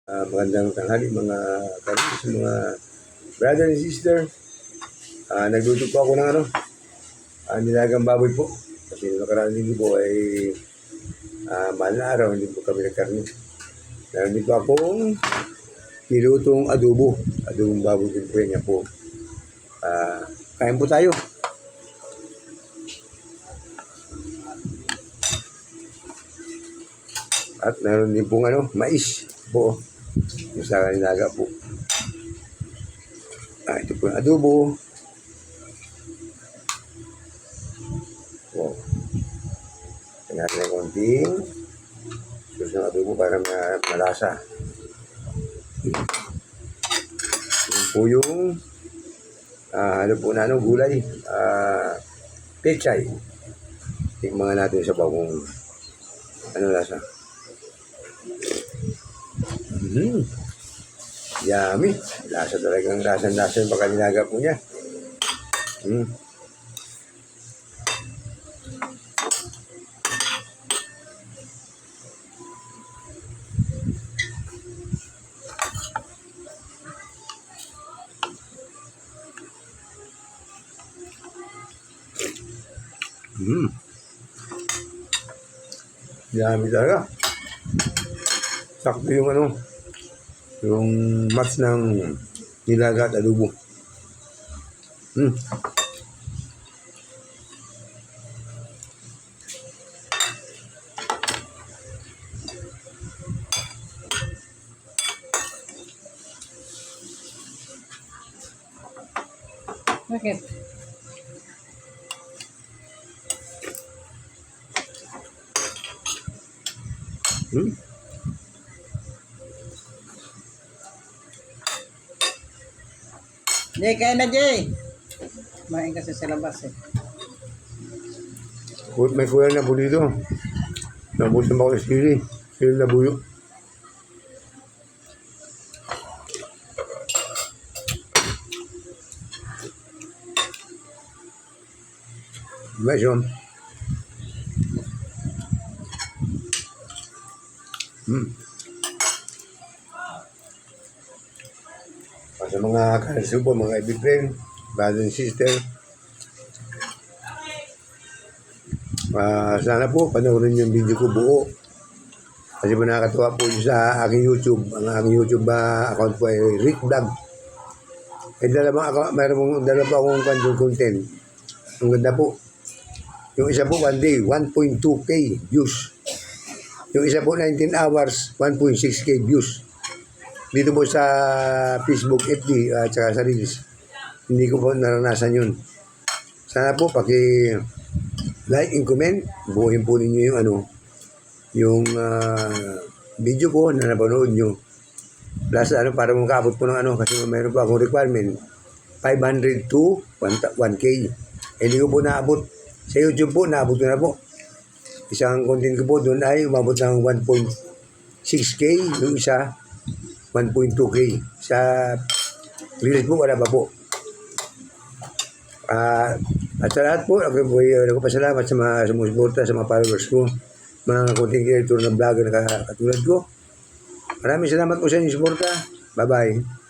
Magandang tanghali mga karis, mga brother and sister. Nagluto po ako ng nilagang baboy po. Kasi noong nakaraang linggo po ay mahal na araw, hindi po kami nagkarni. Meron din po akong nilutong adobong baboy din po yan po. Kain po tayo. At meron din pong mais po. Yung sa nilaga po. Ito po yung adobo. Wow. Kaya natin ng konting sauce ng adobo para malasa. Yun po yung ano po na gulay. Pechay. Tingnan natin sa bagong lasa. Yummy. Lasa talagang lasa yung pagkalinaga po niya. Yummy talaga. Sakto yung yung match ng nilaga at adobo. Bakit? Jay, kain na Jay. Kumain kasi sa labas eh. May kulang na po dito. Nabos na ba ako sili? Sili na buyo. Medyo. Sa mga kansubo, mga ibig friend, brother and sister, sana po panoorin yung video ko buo. Kasi po nakakatuwa po yun sa aking YouTube. Ang aking YouTube account po ay Rick Vlog. Mayroon dalawa akong content. Ang ganda po. Yung isa po 1 day, 1.2k views. Yung isa po 19 hours, 1.6k views. Dito po sa Facebook, FB, at saka sa Reels. Hindi ko po naranasan yun. Sana po like and comment. Buuin po ninyo yung video ko na napanood nyo. Plus para makabot po ng kasi mayroon po akong requirement 500 to 1k. Hindi ko po naabot. Sa YouTube po, naabot ko na po. Isang content ko po doon ay umabot ng 1.6k. Yung isa 1.2k. Sa Reels po, wala pa po. At sa lahat po, ako po nagpapasalamat sa mga sumusuporta, sa mga followers ko, mga content creator na vlogger na katulad ko. Maraming salamat po sa inyong suporta. Bye-bye.